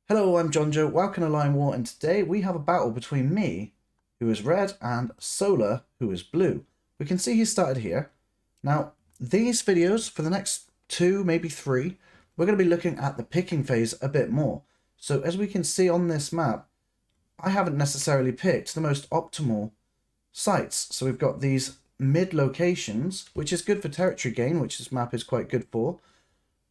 Hello, I'm John Joe, welcome to Line War, and today we have a battle between me, who is red, and Solar, who is blue. We can see he started here. Now, these videos, for the next 2, maybe 3, we're going to be looking at the picking phase a bit more. So as we can see on this map, I haven't necessarily picked the most optimal sites. So we've got these mid locations, which is good for territory gain, which this map is quite good for.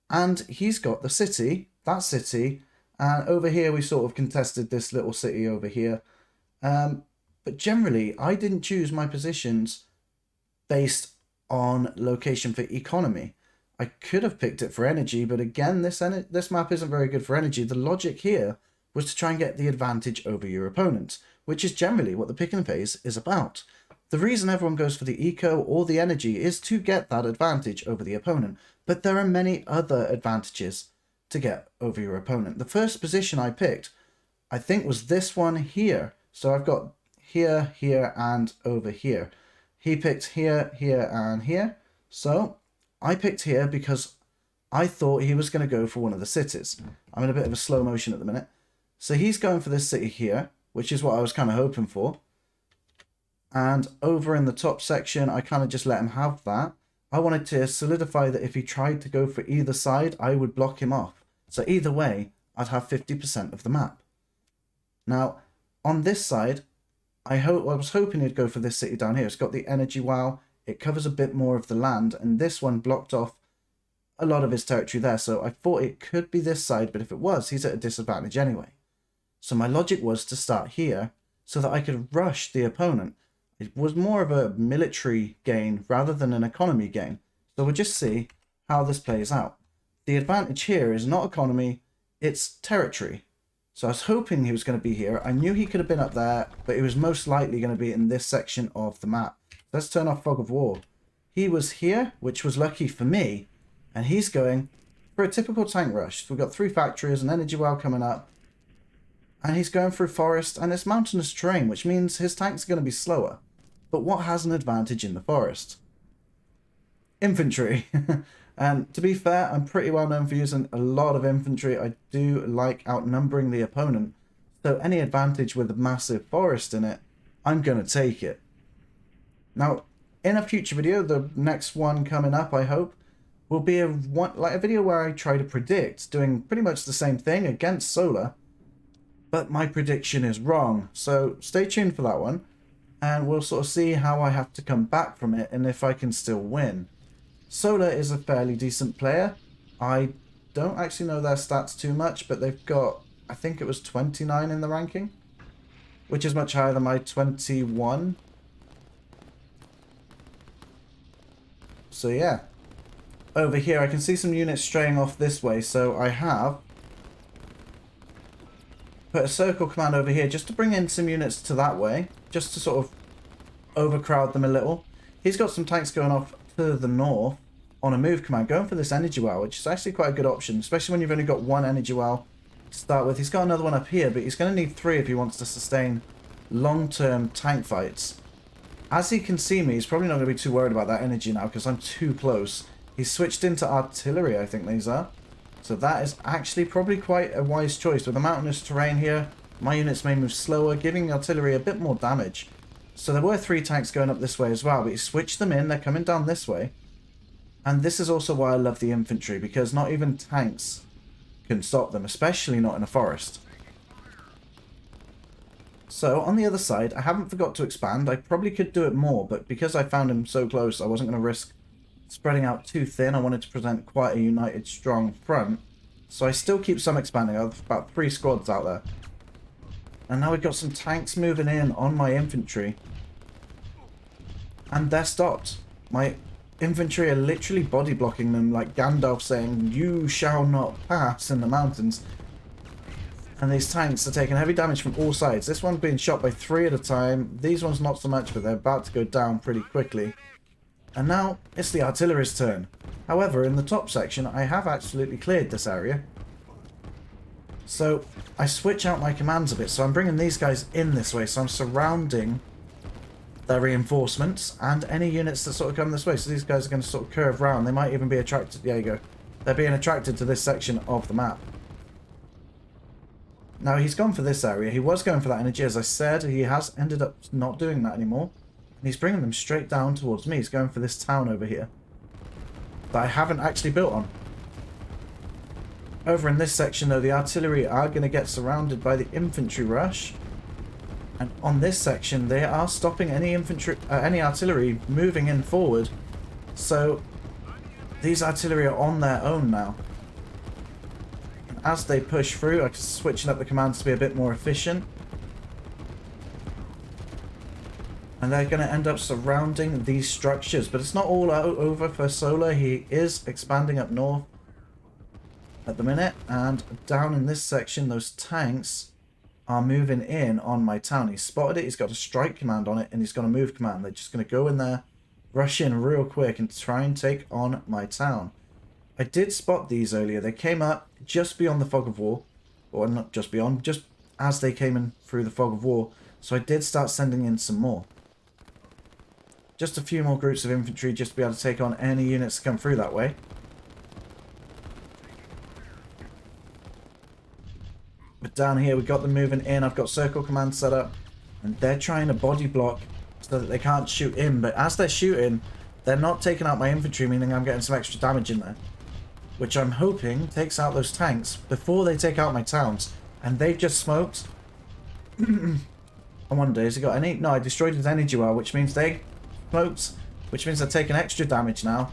And he's got the city, that city, and over here we sort of contested this little city over here. But generally, I didn't choose my positions based on location for economy. I could have picked it for energy, but again, this map isn't very good for energy. The logic here was to try and get the advantage over your opponent, which is generally what the picking phase is about. The reason everyone goes for the eco or the energy is to get that advantage over the opponent, but there are many other advantages to get over your opponent. The first position I picked, I think, was this one here. So I've got here, here, and over here. He picked here, here, and here. So I picked here because I thought he was going to go for one of the cities. I'm in a bit of a slow motion at the minute. So he's going for this city here, which is what I was kind of hoping for. And over in the top section, I kind of just let him have that. I wanted to solidify that if he tried to go for either side, I would block him off. So either way, I'd have 50% of the map. Now, on this side, I was hoping he'd go for this city down here. It's got the energy wow. It covers a bit more of the land, and this one blocked off a lot of his territory there. So I thought it could be this side, but if it was, he's at a disadvantage anyway. So my logic was to start here so that I could rush the opponent. It was more of a military gain rather than an economy gain. So we'll just see how this plays out. The advantage here is not economy, it's territory. So I was hoping he was going to be here. I knew he could have been up there, but he was most likely going to be in this section of the map. Let's turn off Fog of War. He was here, which was lucky for me, and he's going for a typical tank rush. We've got 3 factories, an energy well coming up, and he's going through forest, and it's mountainous terrain, which means his tanks are going to be slower. But what has an advantage in the forest? Infantry. And to be fair, I'm pretty well known for using a lot of infantry. I do like outnumbering the opponent. So any advantage with a massive forest in it, I'm going to take it. Now, in a future video, the next one coming up, I hope, will be a video where I try to predict, doing pretty much the same thing against Solar. But my prediction is wrong. So stay tuned for that one. And we'll sort of see how I have to come back from it and if I can still win. Solar is a fairly decent player. I don't actually know their stats too much, but they've got, I think it was 29 in the ranking, which is much higher than my 21. So yeah. Over here, I can see some units straying off this way, so I have put a circle command over here just to bring in some units to that way, just to sort of overcrowd them a little. He's got some tanks going off to the north on a move command, going for this energy well, which is actually quite a good option, especially when you've only got 1 energy well to start with. He's got another one up here, but he's going to need 3 if he wants to sustain long-term tank fights. As he can see me, he's probably not going to be too worried about that energy now because I'm too close. He's switched into artillery, I think these are. So that is actually probably quite a wise choice. With the mountainous terrain here, my units may move slower, giving the artillery a bit more damage. So there were 3 tanks going up this way as well, but he switched them in. They're coming down this way. And this is also why I love the infantry, because not even tanks can stop them, especially not in a forest. So on the other side, I haven't forgot to expand. I probably could do it more, but because I found him so close, I wasn't going to risk spreading out too thin. I wanted to present quite a united, strong front. So I still keep some expanding. I have about 3 squads out there. And now we've got some tanks moving in on my infantry. And they're stopped. My infantry are literally body blocking them like Gandalf saying, "You shall not pass" in the mountains. And these tanks are taking heavy damage from all sides. This one's being shot by 3 at a time. These ones not so much, but they're about to go down pretty quickly. And now it's the artillery's turn. However, in the top section, I have absolutely cleared this area. So I switch out my commands a bit. So I'm bringing these guys in this way. So I'm surrounding their reinforcements and any units that sort of come this way. So these guys are going to sort of curve round. They might even be attracted. There you go. They're being attracted to this section of the map. Now he's gone for this area. He was going for that energy. As I said, he has ended up not doing that anymore. And he's bringing them straight down towards me. He's going for this town over here that I haven't actually built on. Over in this section, though, the artillery are going to get surrounded by the infantry rush. And on this section, they are stopping any artillery moving in forward. So these artillery are on their own now. And as they push through, I'm switching up the commands to be a bit more efficient. And they're going to end up surrounding these structures. But it's not all over for Solar. He is expanding up north at the minute. And down in this section, those tanks are moving in on my town. He's spotted it. He's got a strike command on it. And he's got a move command. They're just going to go in there, rush in real quick, and try and take on my town. I did spot these earlier. They came up just beyond the fog of war. Or not just beyond. Just as they came in through the fog of war. So I did start sending in some more. Just a few more groups of infantry just to be able to take on any units that come through that way. But down here we've got them moving in. I've got circle command set up. And they're trying to body block so that they can't shoot in. But as they're shooting, they're not taking out my infantry, meaning I'm getting some extra damage in there. Which I'm hoping takes out those tanks before they take out my towns. And they've just smoked. I wonder, has he got any? No, I destroyed his energy well, which means they smoked. Which means they're taking extra damage now.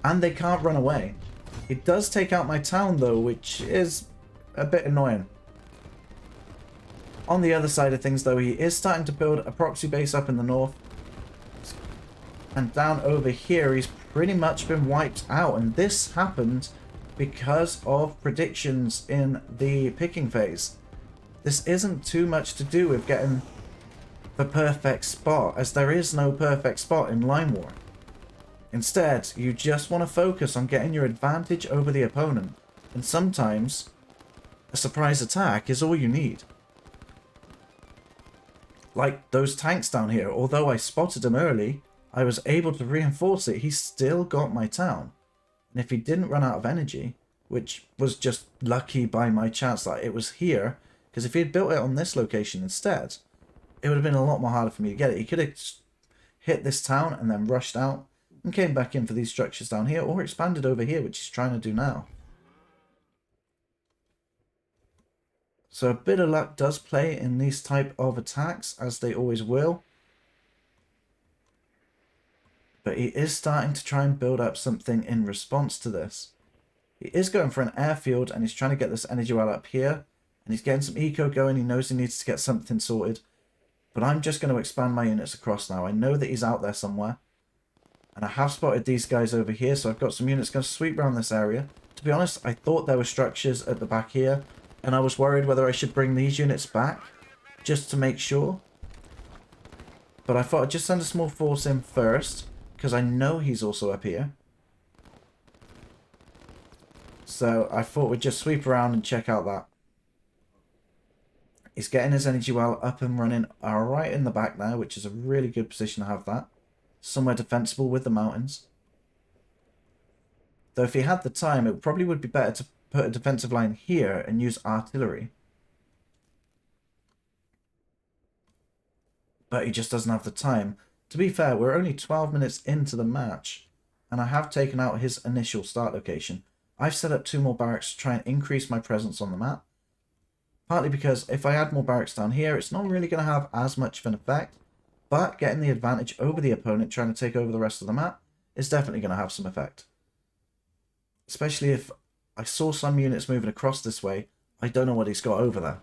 And they can't run away. It does take out my town though, which is a bit annoying. On the other side of things though, he is starting to build a proxy base up in the north. And down over here, he's pretty much been wiped out. And this happened because of predictions in the picking phase. This isn't too much to do with getting the perfect spot, as there is no perfect spot in Line War. Instead, you just want to focus on getting your advantage over the opponent. And sometimes, a surprise attack is all you need. Like those tanks down here, although I spotted him early, I was able to reinforce it. He still got my town. And if he didn't run out of energy, which was just lucky by my chance that it was here, because if he had built it on this location instead, it would have been a lot more harder for me to get it. He could have hit this town and then rushed out and came back in for these structures down here, or expanded over here, which he's trying to do now. So a bit of luck does play in these type of attacks, as they always will. But he is starting to try and build up something in response to this. He is going for an airfield, and he's trying to get this energy well up here. And he's getting some eco going. He knows he needs to get something sorted. But I'm just going to expand my units across now. I know that he's out there somewhere. And I have spotted these guys over here. So I've got some units going to sweep around this area. To be honest, I thought there were structures at the back here. And I was worried whether I should bring these units back, just to make sure. But I thought I'd just send a small force in first, because I know he's also up here. So I thought we'd just sweep around and check out that. He's getting his energy well up and running right in the back now, which is a really good position to have that. Somewhere defensible with the mountains. Though if he had the time, it probably would be better to put a defensive line here and use artillery. But he just doesn't have the time. To be fair, we're only 12 minutes into the match, and I have taken out his initial start location. I've set up 2 more barracks to try and increase my presence on the map. Partly because if I add more barracks down here, it's not really going to have as much of an effect, but getting the advantage over the opponent trying to take over the rest of the map is definitely going to have some effect. Especially if I saw some units moving across this way. I don't know what he's got over there.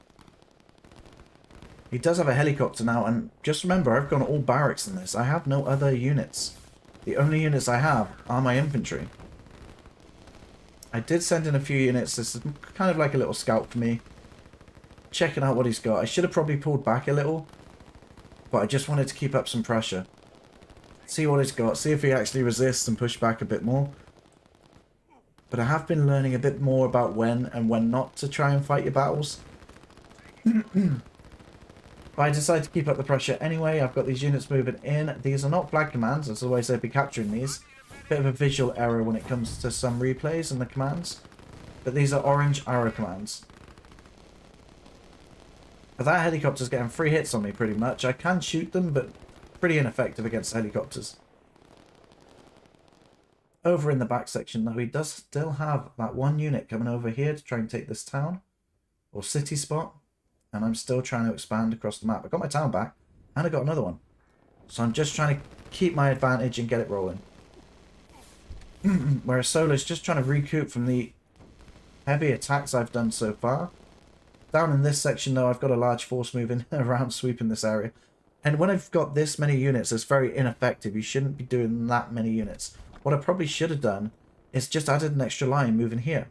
He does have a helicopter now, and just remember, I've gone all barracks in this. I have no other units. The only units I have are my infantry. I did send in a few units. This is kind of like a little scout for me. Checking out what he's got. I should have probably pulled back a little, but I just wanted to keep up some pressure. See what he's got. See if he actually resists and push back a bit more. But I have been learning a bit more about when and when not to try and fight your battles. But I decided to keep up the pressure anyway. I've got these units moving in. These are not flag commands, as always they'd be capturing these. Bit of a visual error when it comes to some replays and the commands. But these are orange arrow commands. But that helicopter's getting 3 hits on me pretty much. I can shoot them, but pretty ineffective against helicopters. Over in the back section, though, he does still have that 1 unit coming over here to try and take this town or city spot. And I'm still trying to expand across the map. I got my town back, and I got another one. So I'm just trying to keep my advantage and get it rolling. Whereas Solo's just trying to recoup from the heavy attacks I've done so far. Down in this section, though, I've got a large force moving around, sweeping this area. And when I've got this many units, it's very ineffective. You shouldn't be doing that many units. What I probably should have done is just added an extra line moving here.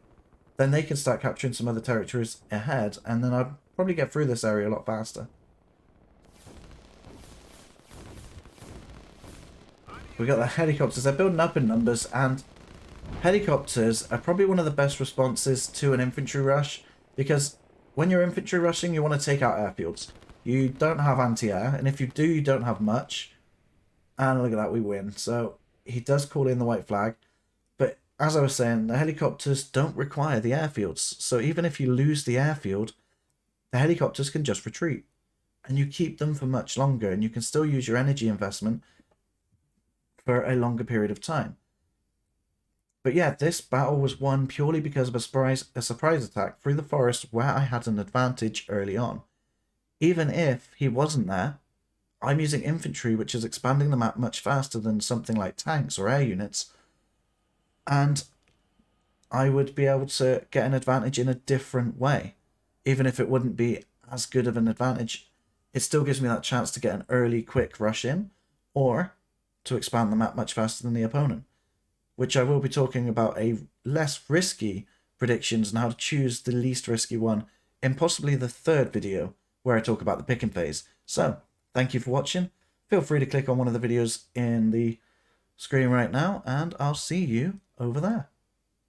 Then they can start capturing some other territories ahead, and then I'd probably get through this area a lot faster. We got the helicopters. They're building up in numbers, and helicopters are probably one of the best responses to an infantry rush, because when you're infantry rushing, you want to take out airfields. You don't have anti-air, and if you do, you don't have much. And look at that, we win. So he does call in the white flag, but as I was saying, the helicopters don't require the airfields. So even if you lose the airfield, the helicopters can just retreat, and you keep them for much longer, and you can still use your energy investment for a longer period of time. But yeah, this battle was won purely because of a surprise attack through the forest where I had an advantage early on. Even if he wasn't there, I'm using infantry, which is expanding the map much faster than something like tanks or air units, and I would be able to get an advantage in a different way. Even if it wouldn't be as good of an advantage, it still gives me that chance to get an early, quick rush in, or to expand the map much faster than the opponent, which I will be talking about a less risky predictions and how to choose the least risky one in possibly the 3rd video, where I talk about the picking phase. So, thank you for watching. Feel free to click on one of the videos in the screen right now, and I'll see you over there.